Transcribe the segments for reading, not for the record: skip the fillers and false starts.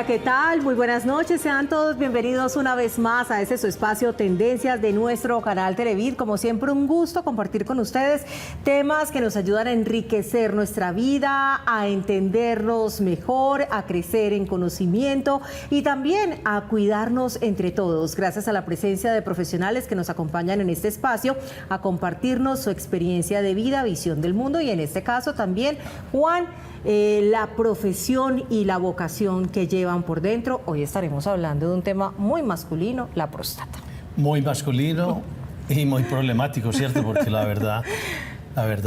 Hola, ¿qué tal? Muy buenas noches. Sean todos bienvenidos una vez más a su espacio Tendencias de nuestro canal Televid. Como siempre, un gusto compartir con ustedes temas que nos ayudan a enriquecer nuestra vida, a entendernos mejor, a crecer en conocimiento y también a cuidarnos entre todos. Gracias a la presencia de profesionales que nos acompañan en este espacio a compartirnos su experiencia de vida, visión del mundo y en este caso también, Juan, la profesión y la vocación que llevan por dentro. Hoy estaremos hablando de un tema muy masculino, la próstata. Muy masculino y muy problemático, ¿cierto? Porque la verdad,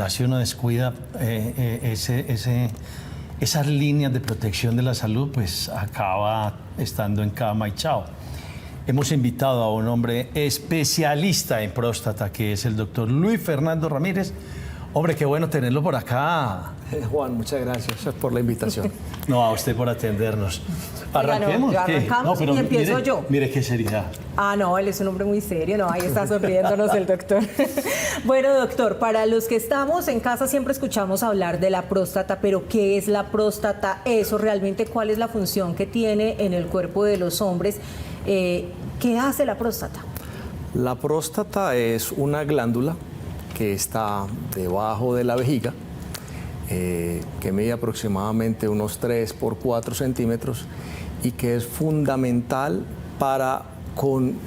si uno descuida esas líneas de protección de la salud, pues acaba estando en cama y chao. Hemos invitado a un hombre especialista en próstata, que es el doctor Luis Fernando Ramírez. Hombre, qué bueno tenerlo por acá. Juan, muchas gracias por la invitación. No, a usted por atendernos. Arranquemos. Arrancamos y empiezo yo. Mire qué seriedad. Ah, no, él es un hombre muy serio, no, ahí está sonriéndonos el doctor. Bueno, doctor, para los que estamos en casa siempre escuchamos hablar de la próstata, pero ¿qué es la próstata? Eso realmente, ¿cuál es la función que tiene en el cuerpo de los hombres? ¿Qué hace la próstata? La próstata es una glándula que está debajo de la vejiga, que mide aproximadamente unos 3 por 4 centímetros y que es fundamental para, con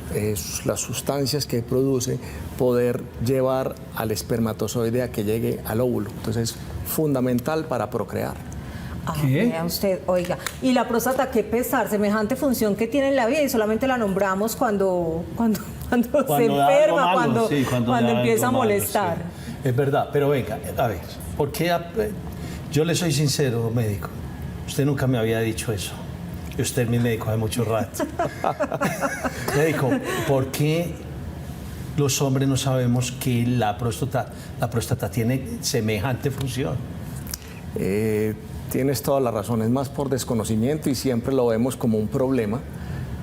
las sustancias que produce, poder llevar al espermatozoide a que llegue al óvulo. Entonces es fundamental para procrear. ¿Qué? Vea usted, oiga, y la próstata, qué pesar, semejante función que tiene en la vida y solamente la nombramos cuando se enferma, cuando empieza a molestar. Sí. Es verdad, pero venga, a ver, ¿por qué? Yo le soy sincero, médico, usted nunca me había dicho eso. Y usted es mi médico de mucho rato. Médico, ¿por qué los hombres no sabemos que la próstata tiene semejante función? Tienes toda la razón, es más por desconocimiento y siempre lo vemos como un problema,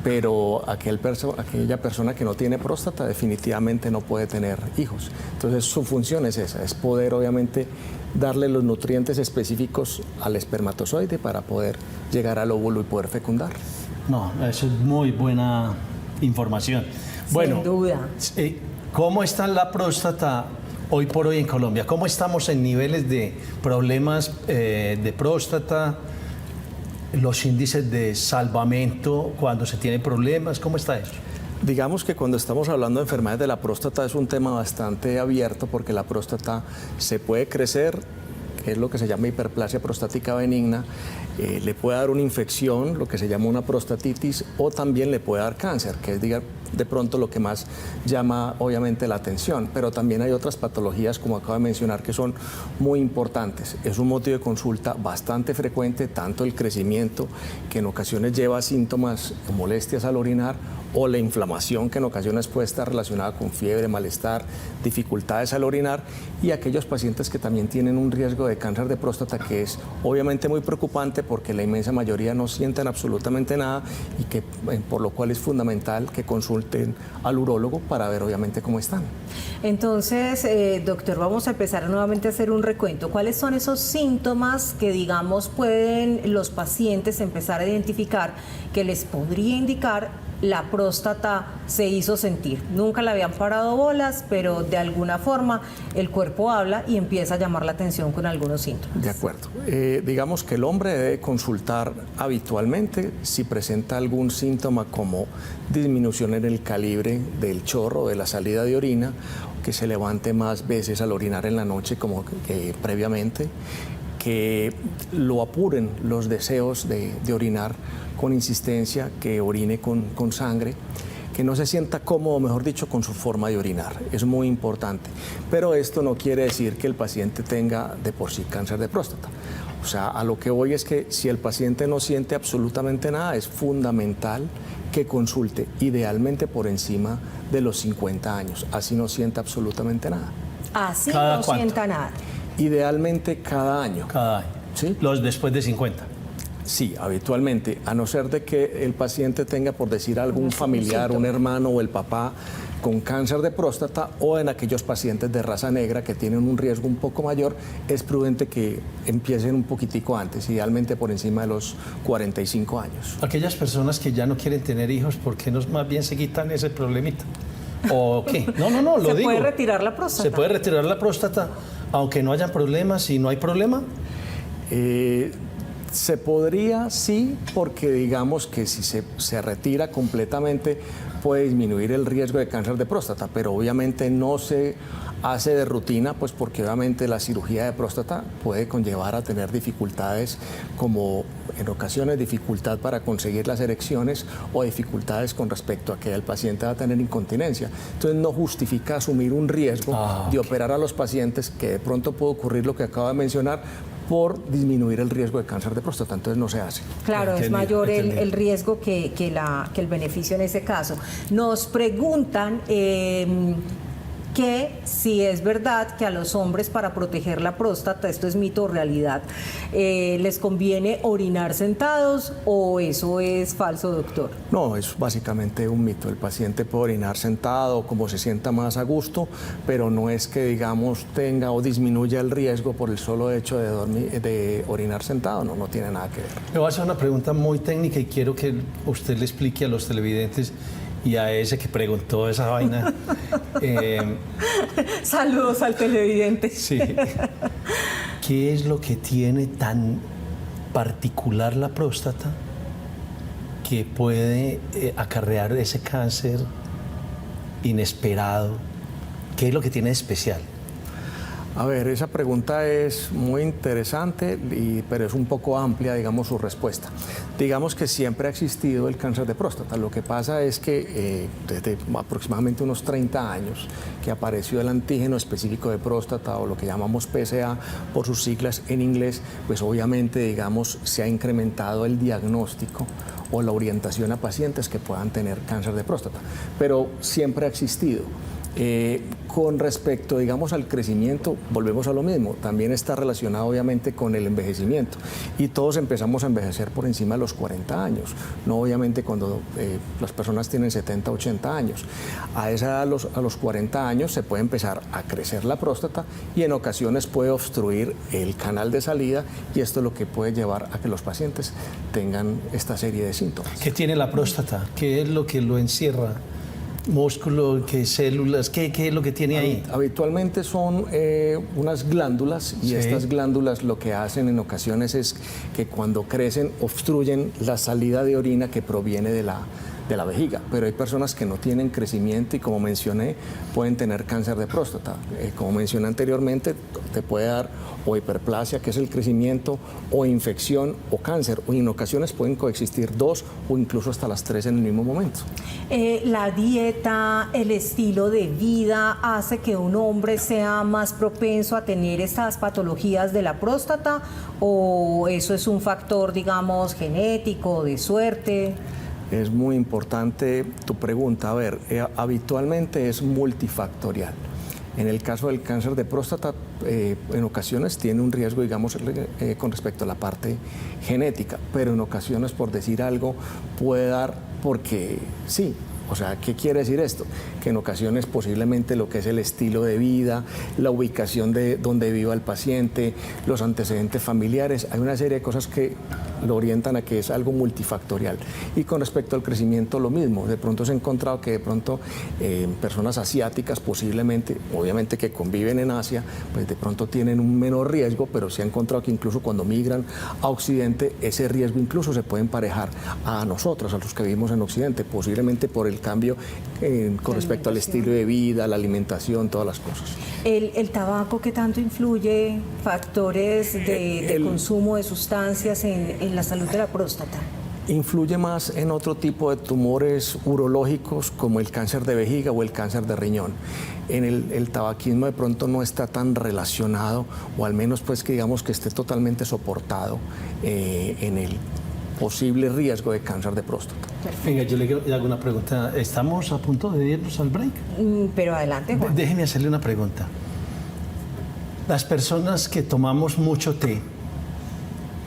pero aquella persona que no tiene próstata definitivamente no puede tener hijos. Entonces su función es esa, es poder obviamente darle los nutrientes específicos al espermatozoide para poder llegar al óvulo y poder fecundar. No, eso es muy buena información. Bueno, sin duda. ¿Cómo está la próstata hoy por hoy en Colombia? ¿Cómo estamos en niveles de problemas de próstata? Los índices de salvamento cuando se tienen problemas, ¿cómo está eso? Digamos que cuando estamos hablando de enfermedades de la próstata es un tema bastante abierto porque la próstata se puede crecer, que es lo que se llama hiperplasia prostática benigna, le puede dar una infección, lo que se llama una prostatitis, o también le puede dar cáncer, que es de pronto lo que más llama obviamente la atención, pero también hay otras patologías, como acabo de mencionar, que son muy importantes. Es un motivo de consulta bastante frecuente, tanto el crecimiento, que en ocasiones lleva síntomas o molestias al orinar, o la inflamación, que en ocasiones puede estar relacionada con fiebre, malestar, dificultades al orinar, y aquellos pacientes que también tienen un riesgo de cáncer de próstata, que es obviamente muy preocupante porque la inmensa mayoría no sienten absolutamente nada y que por lo cual es fundamental que consulten al urólogo para ver obviamente cómo están. Entonces, doctor, vamos a empezar nuevamente a hacer un recuento. ¿Cuáles son esos síntomas que, digamos, pueden los pacientes empezar a identificar que les podría indicar la próstata se hizo sentir? Nunca le habían parado bolas, pero de alguna forma el cuerpo habla y empieza a llamar la atención con algunos síntomas. De acuerdo. Digamos que el hombre debe consultar habitualmente si presenta algún síntoma como disminución en el calibre del chorro, de la salida de orina, que se levante más veces al orinar en la noche como que previamente, que lo apuren los deseos de orinar con insistencia, que orine con sangre, que no se sienta cómodo, mejor dicho, con su forma de orinar. Es muy importante. Pero esto no quiere decir que el paciente tenga de por sí cáncer de próstata. O sea, a lo que voy es que si el paciente no siente absolutamente nada, es fundamental que consulte, idealmente por encima de los 50 años. Así no sienta absolutamente nada. Así no sienta nada. Idealmente cada año. Cada año. ¿Sí? Los después de 50. Sí, habitualmente, a no ser de que el paciente tenga, por decir algún familiar, un hermano o el papá con cáncer de próstata, o en aquellos pacientes de raza negra que tienen un riesgo un poco mayor, es prudente que empiecen un poquitico antes, idealmente por encima de los 45 años. Aquellas personas que ya no quieren tener hijos, ¿por qué no más bien se quitan ese problemita? ¿O qué? No, lo digo. ¿Se puede retirar la próstata? ¿Se puede retirar la próstata aunque no haya problemas y no hay problema? Se podría, sí, porque digamos que si se retira completamente puede disminuir el riesgo de cáncer de próstata, pero obviamente no se hace de rutina, pues porque obviamente la cirugía de próstata puede conllevar a tener dificultades como en ocasiones dificultad para conseguir las erecciones o dificultades con respecto a que el paciente va a tener incontinencia. Entonces no justifica asumir un riesgo de operar a los pacientes que de pronto puede ocurrir lo que acabo de mencionar por disminuir el riesgo de cáncer de próstata, entonces no se hace. Claro, es mayor el riesgo que el beneficio en ese caso. Nos preguntan que si es verdad que a los hombres para proteger la próstata, esto es mito o realidad, les conviene orinar sentados o eso es falso, doctor. No, es básicamente un mito. El paciente puede orinar sentado como se sienta más a gusto, pero no es que digamos tenga o disminuya el riesgo por el solo hecho de orinar sentado, no tiene nada que ver. Le voy a hacer una pregunta muy técnica y quiero que usted le explique a los televidentes y a ese que preguntó esa vaina. Saludos al televidente. Sí. ¿Qué es lo que tiene tan particular la próstata que puede acarrear ese cáncer inesperado? ¿Qué es lo que tiene de especial? A ver, esa pregunta es muy interesante, pero es un poco amplia, digamos, su respuesta. Digamos que siempre ha existido el cáncer de próstata. Lo que pasa es que desde aproximadamente unos 30 años que apareció el antígeno específico de próstata o lo que llamamos PSA por sus siglas en inglés, pues obviamente, digamos, se ha incrementado el diagnóstico o la orientación a pacientes que puedan tener cáncer de próstata. Pero siempre ha existido. Con respecto, digamos, al crecimiento, volvemos a lo mismo, también está relacionado obviamente con el envejecimiento y todos empezamos a envejecer por encima de los 40 años, no obviamente cuando las personas tienen 70, 80 años. A esa edad, a los 40 años se puede empezar a crecer la próstata y en ocasiones puede obstruir el canal de salida y esto es lo que puede llevar a que los pacientes tengan esta serie de síntomas. ¿Qué tiene la próstata? ¿Qué es lo que lo encierra? ¿Músculo? ¿Qué células? ¿Qué es lo que tiene ahí? Habitualmente son unas glándulas y estas glándulas lo que hacen en ocasiones es que cuando crecen obstruyen la salida de orina que proviene de la vejiga, pero hay personas que no tienen crecimiento y como mencioné pueden tener cáncer de próstata. Como mencioné anteriormente, te puede dar o hiperplasia, que es el crecimiento, o infección o cáncer, o en ocasiones pueden coexistir dos o incluso hasta las tres en el mismo momento. ¿La dieta, el estilo de vida hace que un hombre sea más propenso a tener estas patologías de la próstata o eso es un factor, digamos, genético, de suerte? Es muy importante tu pregunta. A ver, habitualmente es multifactorial. En el caso del cáncer de próstata, en ocasiones tiene un riesgo, digamos, con respecto a la parte genética, pero en ocasiones, por decir algo, puede dar porque sí. O sea, ¿qué quiere decir esto? Que en ocasiones posiblemente lo que es el estilo de vida, la ubicación de donde viva el paciente, los antecedentes familiares, hay una serie de cosas que lo orientan a que es algo multifactorial. Y con respecto al crecimiento lo mismo, de pronto se ha encontrado que de pronto personas asiáticas posiblemente, obviamente que conviven en Asia, pues de pronto tienen un menor riesgo, pero se ha encontrado que incluso cuando migran a Occidente, ese riesgo incluso se puede emparejar a nosotros, a los que vivimos en Occidente, posiblemente por el cambio con respecto al estilo de vida, la alimentación, todas las cosas. ¿El tabaco qué tanto influye? ¿Factores de consumo de sustancias en la salud de la próstata? Influye más en otro tipo de tumores urológicos como el cáncer de vejiga o el cáncer de riñón. En el tabaquismo de pronto no está tan relacionado, o al menos pues que digamos que esté totalmente soportado en el posible riesgo de cáncer de próstata. Perfecto. Venga, yo le hago una pregunta. ¿Estamos a punto de irnos al break? Pero adelante, Juan. Déjeme hacerle una pregunta. Las personas que tomamos mucho té,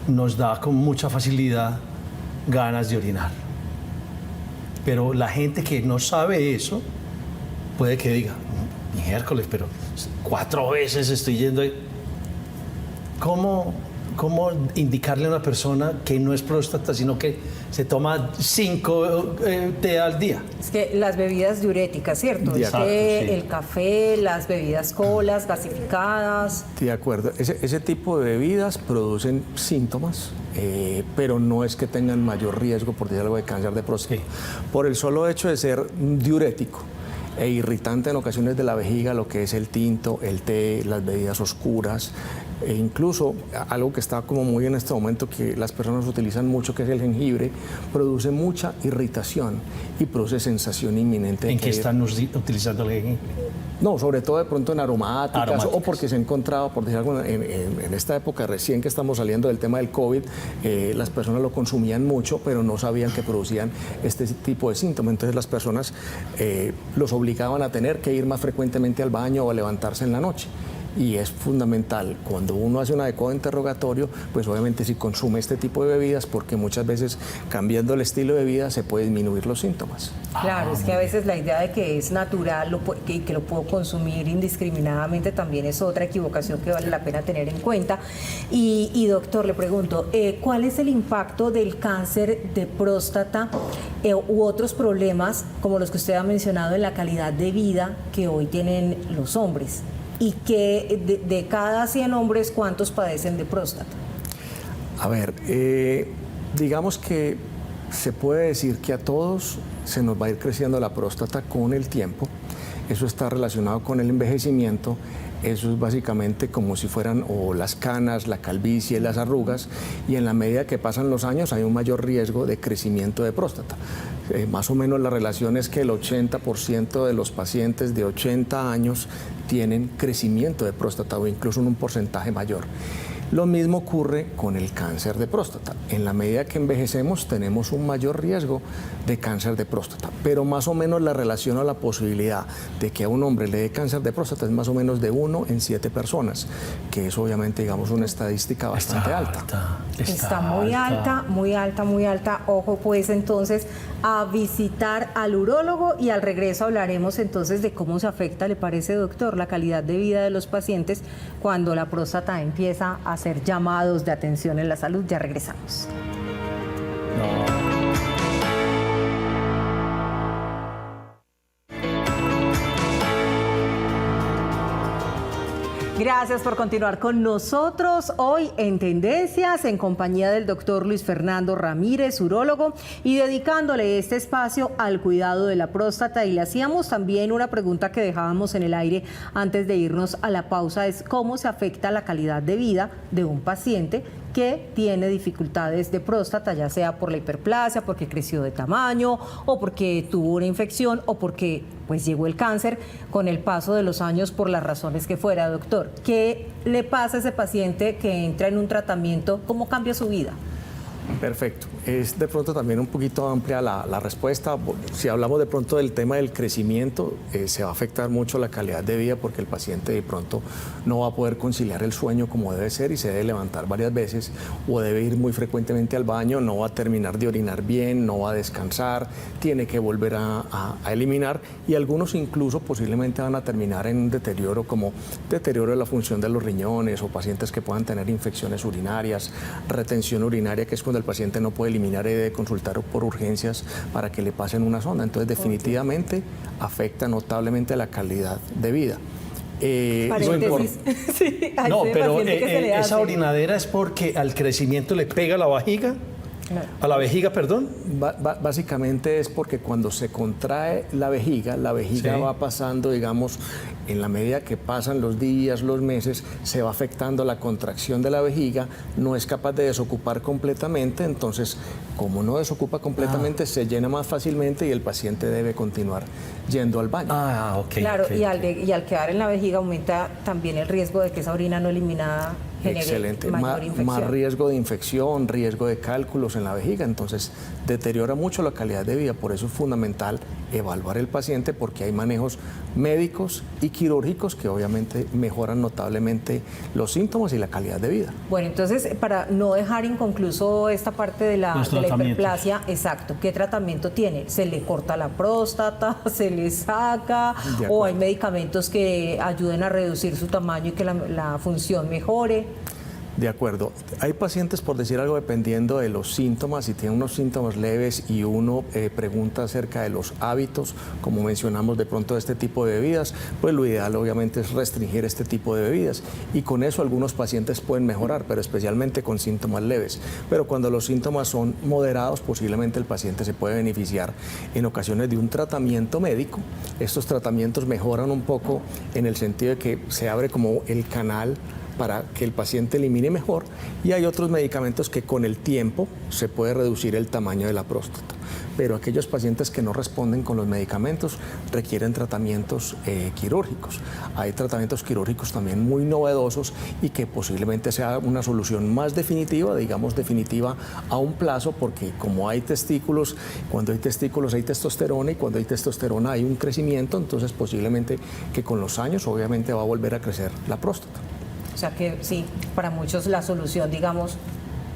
nos da con mucha facilidad ganas de orinar. Pero la gente que no sabe eso puede que diga, miércoles, pero 4 veces estoy yendo ahí. ¿Cómo indicarle a una persona que no es próstata, sino que se toma 5 té al día? Es que las bebidas diuréticas, ¿cierto? El Exacto, té, sí. el café, las bebidas colas, gasificadas. De acuerdo. Ese tipo de bebidas producen síntomas, pero no es que tengan mayor riesgo, por decir algo, de cáncer de próstata. Sí. Por el solo hecho de ser diurético e irritante en ocasiones de la vejiga, lo que es el tinto, el té, las bebidas oscuras, e incluso algo que está como muy en este momento que las personas utilizan mucho, que es el jengibre, produce mucha irritación y produce sensación inminente de ¿En qué que- están utilizando el jengibre? No, sobre todo de pronto en aromáticas, Aromáticas. o porque se ha encontrado, por decir algo, en esta época recién que estamos saliendo del tema del COVID, las personas lo consumían mucho, pero no sabían que producían este tipo de síntomas. Entonces las personas los obligaban a tener que ir más frecuentemente al baño o a levantarse en la noche. Y es fundamental, cuando uno hace un adecuado interrogatorio, pues obviamente si consume este tipo de bebidas, porque muchas veces cambiando el estilo de vida se puede disminuir los síntomas. Claro, es que a veces la idea de que es natural y que lo puedo consumir indiscriminadamente también es otra equivocación que vale la pena tener en cuenta. Y doctor, le pregunto, ¿cuál es el impacto del cáncer de próstata u otros problemas como los que usted ha mencionado en la calidad de vida que hoy tienen los hombres? Y que de cada 100 hombres, ¿cuántos padecen de próstata? A ver, digamos que se puede decir que a todos se nos va a ir creciendo la próstata con el tiempo. Eso está relacionado con el envejecimiento. Eso es básicamente como si fueran o las canas, la calvicie, las arrugas, y en la medida que pasan los años hay un mayor riesgo de crecimiento de próstata. Más o menos la relación es que el 80% de los pacientes de 80 años tienen crecimiento de próstata o incluso en un porcentaje mayor. Lo mismo ocurre con el cáncer de próstata. En la medida que envejecemos tenemos un mayor riesgo de cáncer de próstata, pero más o menos la relación o la posibilidad de que a un hombre le dé cáncer de próstata es más o menos de 1 en 7 personas, que es obviamente, digamos, una estadística bastante alta. Está muy alta, muy alta, muy alta. Ojo pues entonces a visitar al urólogo, y al regreso hablaremos entonces de cómo se afecta, ¿le parece, doctor, la calidad de vida de los pacientes cuando la próstata empieza a hacer llamados de atención en la salud? Ya regresamos. Gracias por continuar con nosotros hoy en Tendencias, en compañía del doctor Luis Fernando Ramírez, urólogo, y dedicándole este espacio al cuidado de la próstata. Y le hacíamos también una pregunta que dejábamos en el aire antes de irnos a la pausa, es cómo se afecta la calidad de vida de un paciente que tiene dificultades de próstata, ya sea por la hiperplasia, porque creció de tamaño, o porque tuvo una infección, o porque pues llegó el cáncer con el paso de los años, por las razones que fuera. Doctor, ¿qué le pasa a ese paciente que entra en un tratamiento? ¿Cómo cambia su vida? Perfecto. Es de pronto también un poquito amplia la respuesta. Si hablamos de pronto del tema del crecimiento, se va a afectar mucho la calidad de vida porque el paciente de pronto no va a poder conciliar el sueño como debe ser y se debe levantar varias veces o debe ir muy frecuentemente al baño, no va a terminar de orinar bien, no va a descansar, tiene que volver a eliminar, y algunos incluso posiblemente van a terminar en un deterioro como deterioro de la función de los riñones, o pacientes que puedan tener infecciones urinarias, retención urinaria, que es cuando el paciente no puede eliminar y debe consultar por urgencias para que le pasen una sonda. Entonces definitivamente afecta notablemente la calidad de vida. Paréntesis. Sí, a No, ese pero paciente que se le esa hace. orinadera es porque al crecimiento le pega a la vejiga. A la vejiga, perdón. Básicamente es porque cuando se contrae la vejiga Sí. va pasando, digamos, en la medida que pasan los días, los meses, se va afectando la contracción de la vejiga, no es capaz de desocupar completamente, entonces, como no desocupa completamente, se llena más fácilmente y el paciente debe continuar yendo al baño. Ah, ok. Claro, ok, y ok. al quedar en la vejiga aumenta también el riesgo de que esa orina no eliminada genere excelente, mayor infección. más riesgo de infección, riesgo de cálculos en la vejiga, entonces deteriora mucho la calidad de vida. Por eso es fundamental evaluar el paciente, porque hay manejos médicos y quirúrgicos que obviamente mejoran notablemente los síntomas y la calidad de vida. Bueno, entonces, para no dejar inconcluso esta parte de la hiperplasia, exacto, ¿qué tratamiento tiene? ¿Se le corta la próstata? ¿Se le saca? ¿O hay medicamentos que ayuden a reducir su tamaño y que la función mejore? De acuerdo. Hay pacientes, por decir algo, dependiendo de los síntomas, si tienen unos síntomas leves y uno pregunta acerca de los hábitos, como mencionamos de pronto de este tipo de bebidas, pues lo ideal obviamente es restringir este tipo de bebidas y con eso algunos pacientes pueden mejorar, pero especialmente con síntomas leves. Pero cuando los síntomas son moderados, posiblemente el paciente se puede beneficiar en ocasiones de un tratamiento médico. Estos tratamientos mejoran un poco en el sentido de que se abre como el canal para que el paciente elimine mejor, y hay otros medicamentos que con el tiempo se puede reducir el tamaño de la próstata. Pero aquellos pacientes que no responden con los medicamentos requieren tratamientos quirúrgicos. Hay tratamientos quirúrgicos también muy novedosos y que posiblemente sea una solución más definitiva, digamos definitiva a un plazo, porque como hay testículos, cuando hay testículos hay testosterona y cuando hay testosterona hay un crecimiento, entonces posiblemente que con los años obviamente va a volver a crecer la próstata. O sea que sí, para muchos la solución, digamos,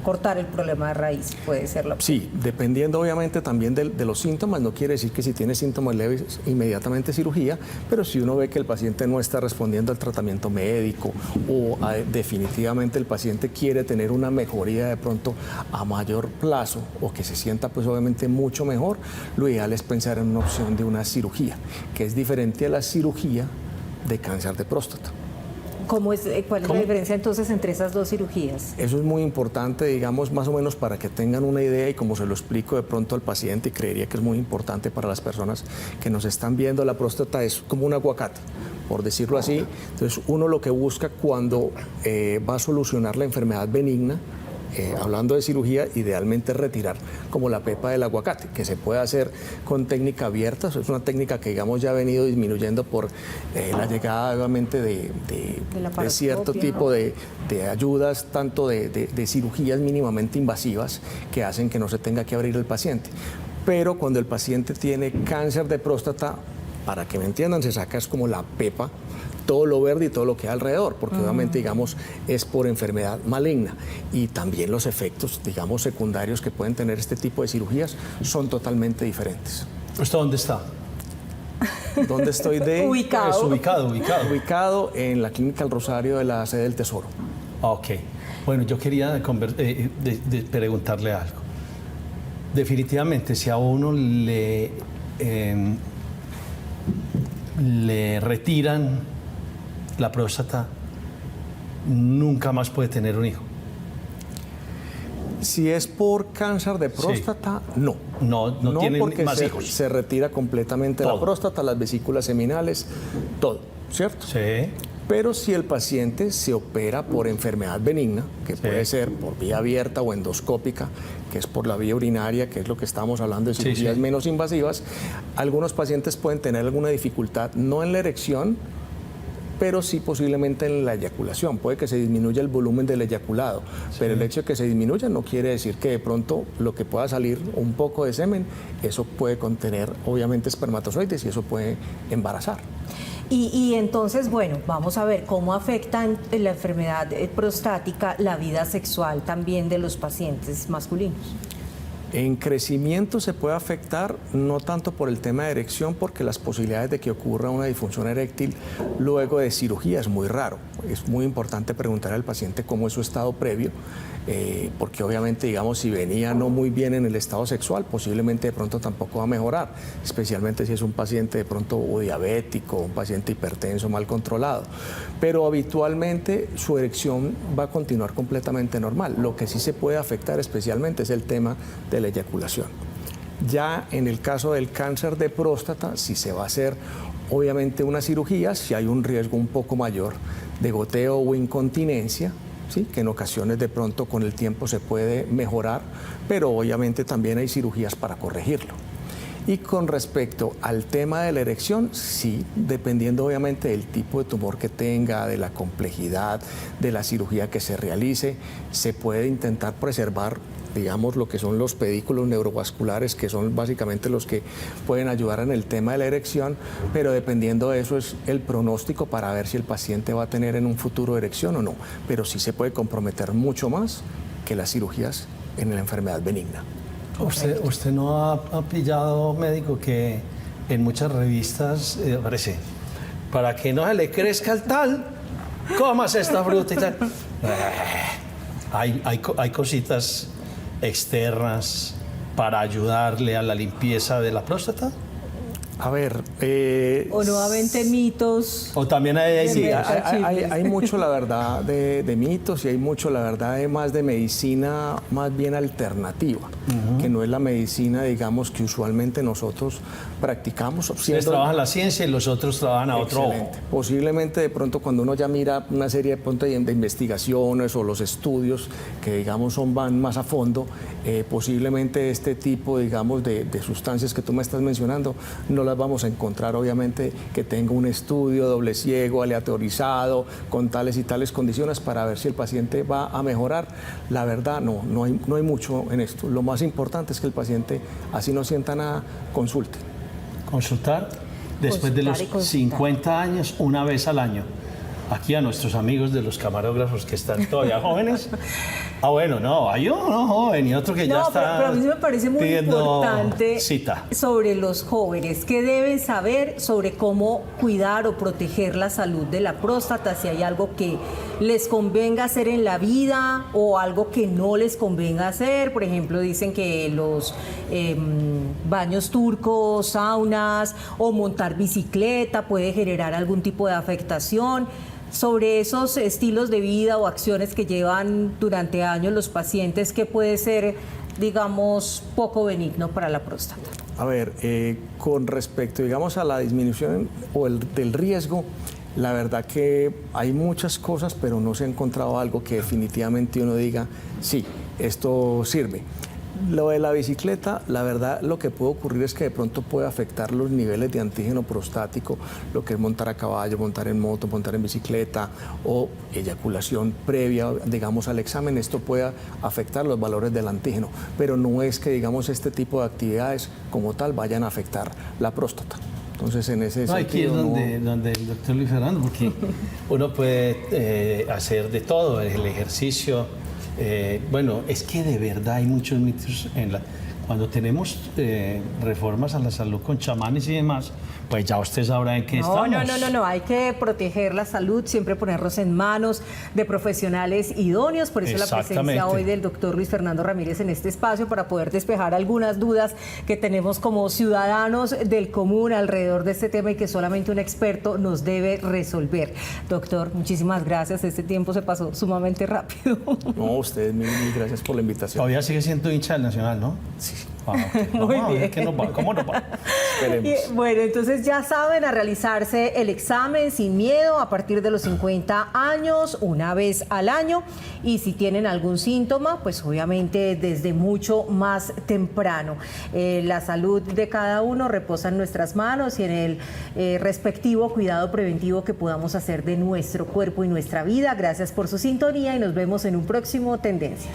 cortar el problema de raíz puede ser la opción. Sí, dependiendo obviamente también de los síntomas. No quiere decir que si tiene síntomas leves inmediatamente cirugía, pero si uno ve que el paciente no está respondiendo al tratamiento médico o definitivamente el paciente quiere tener una mejoría de pronto a mayor plazo o que se sienta pues obviamente mucho mejor, lo ideal es pensar en una opción de una cirugía, que es diferente a la cirugía de cáncer de próstata. ¿Cuál es la diferencia entonces entre esas dos cirugías? Eso es muy importante, digamos, más o menos para que tengan una idea y como se lo explico de pronto al paciente, y creería que es muy importante para las personas que nos están viendo, la próstata es como un aguacate, por decirlo así. Entonces uno lo que busca cuando va a solucionar la enfermedad benigna, hablando de cirugía, idealmente retirar como la pepa del aguacate, que se puede hacer con técnica abierta. Es una técnica que digamos ya ha venido disminuyendo por la llegada obviamente de cierto tipo de ayudas, tanto de cirugías mínimamente invasivas que hacen que no se tenga que abrir el paciente. Pero cuando el paciente tiene cáncer de próstata, para que me entiendan, se saca es como la pepa, todo lo verde y todo lo que hay alrededor, porque obviamente, digamos, es por enfermedad maligna. Y también los efectos, digamos, secundarios que pueden tener este tipo de cirugías son totalmente diferentes. ¿Usted dónde está? ¿Dónde estoy ubicado? Es ubicado. Ubicado en la Clínica El Rosario de la sede del Tesoro. Ok. Bueno, yo quería preguntarle algo. Definitivamente, si a uno le retiran la próstata, nunca más puede tener un hijo. Si es por cáncer de próstata, sí. No tiene porque más hijos. Se retira completamente todo. La próstata, las vesículas seminales, todo, ¿cierto? Sí. Pero si el paciente se opera por enfermedad benigna, que puede ser por vía abierta o endoscópica, que es por la vía urinaria, que es lo que estamos hablando de cirugías menos invasivas, algunos pacientes pueden tener alguna dificultad, no en la erección, pero sí posiblemente en la eyaculación. Puede que se disminuya el volumen del eyaculado, pero el hecho de que se disminuya no quiere decir que de pronto lo que pueda salir un poco de semen, eso puede contener obviamente espermatozoides y eso puede embarazar. Y entonces, bueno, vamos a ver cómo afecta en la enfermedad prostática la vida sexual también de los pacientes masculinos. En crecimiento se puede afectar, no tanto por el tema de erección, porque las posibilidades de que ocurra una disfunción eréctil luego de cirugía es muy raro. Es muy importante preguntar al paciente cómo es su estado previo, porque obviamente, digamos, si venía no muy bien en el estado sexual, posiblemente de pronto tampoco va a mejorar, especialmente si es un paciente de pronto o diabético, un paciente hipertenso mal controlado. Pero habitualmente su erección va a continuar completamente normal. Lo que sí se puede afectar especialmente es el tema de la eyaculación. Ya en el caso del cáncer de próstata, si se va a hacer obviamente una cirugía, si hay un riesgo un poco mayor de goteo o incontinencia, ¿sí? Que en ocasiones de pronto con el tiempo se puede mejorar, pero obviamente también hay cirugías para corregirlo. Y con respecto al tema de la erección, sí, dependiendo obviamente del tipo de tumor que tenga, de la complejidad, de la cirugía que se realice, se puede intentar preservar, digamos, lo que son los pedículos neurovasculares, que son básicamente los que pueden ayudar en el tema de la erección, pero dependiendo de eso es el pronóstico para ver si el paciente va a tener en un futuro erección o no. Pero sí se puede comprometer mucho más que las cirugías en la enfermedad benigna. ¿Usted no ha pillado, médico, que en muchas revistas aparece, para que no se le crezca el tal, comas esta fruta y tal? Hay cositas externas para ayudarle a la limpieza de la próstata. A ver, O nuevamente mitos. O también hay sí, mitos. hay mucho, la verdad, de mitos, y hay mucho, la verdad, más de medicina más bien alternativa, que no es la medicina, digamos, que usualmente nosotros practicamos. Ustedes trabajan la ciencia y los otros trabajan a otro ojo. Posiblemente de pronto cuando uno ya mira una serie de investigaciones o los estudios que, digamos, van más a fondo, posiblemente este tipo, digamos, de sustancias que tú me estás mencionando no las vamos a encontrar, obviamente, que tenga un estudio doble ciego, aleatorizado, con tales y tales condiciones para ver si el paciente va a mejorar. La verdad, no hay mucho en esto. Lo más importante es que el paciente, así no sienta nada, consulte. Consultar después de los 50 años, una vez al año. Aquí a nuestros amigos de los camarógrafos que están todavía jóvenes. Bueno, no, hay uno joven y otro que ya está. Pero a mí me parece muy importante cita sobre los jóvenes, que deben saber sobre cómo cuidar o proteger la salud de la próstata, si hay algo que les convenga hacer en la vida o algo que no les convenga hacer. Por ejemplo, dicen que los baños turcos, saunas o montar bicicleta puede generar algún tipo de afectación. Sobre esos estilos de vida o acciones que llevan durante años los pacientes, que puede ser, digamos, poco benigno para la próstata. A ver, con respecto, digamos, a la disminución del riesgo, la verdad que hay muchas cosas, pero no se ha encontrado algo que definitivamente uno diga, sí, esto sirve. Lo de la bicicleta, la verdad, lo que puede ocurrir es que de pronto puede afectar los niveles de antígeno prostático, lo que es montar a caballo, montar en moto, montar en bicicleta o eyaculación previa, digamos, al examen. Esto puede afectar los valores del antígeno, pero no es que, digamos, este tipo de actividades como tal vayan a afectar la próstata. Entonces, en ese sentido, aquí es donde el doctor Luis Fernando, porque uno puede hacer de todo, el ejercicio. Bueno, es que de verdad hay muchos mitos cuando tenemos reformas a la salud con chamanes y demás, pues ya usted sabrá en qué estamos. No, hay que proteger la salud, siempre ponerlos en manos de profesionales idóneos, por eso la presencia hoy del doctor Luis Fernando Ramírez en este espacio, para poder despejar algunas dudas que tenemos como ciudadanos del común alrededor de este tema y que solamente un experto nos debe resolver. Doctor, muchísimas gracias, este tiempo se pasó sumamente rápido. No, ustedes, mil gracias por la invitación. Todavía sigue siendo hincha del Nacional, ¿no? Sí. Okay. Muy bien. ¿Cómo no va? Esperemos. Bueno, entonces ya saben, a realizarse el examen sin miedo a partir de los 50 años, una vez al año, y si tienen algún síntoma, pues obviamente desde mucho más temprano. La salud de cada uno reposa en nuestras manos y en el respectivo cuidado preventivo que podamos hacer de nuestro cuerpo y nuestra vida. Gracias por su sintonía y nos vemos en un próximo Tendencias.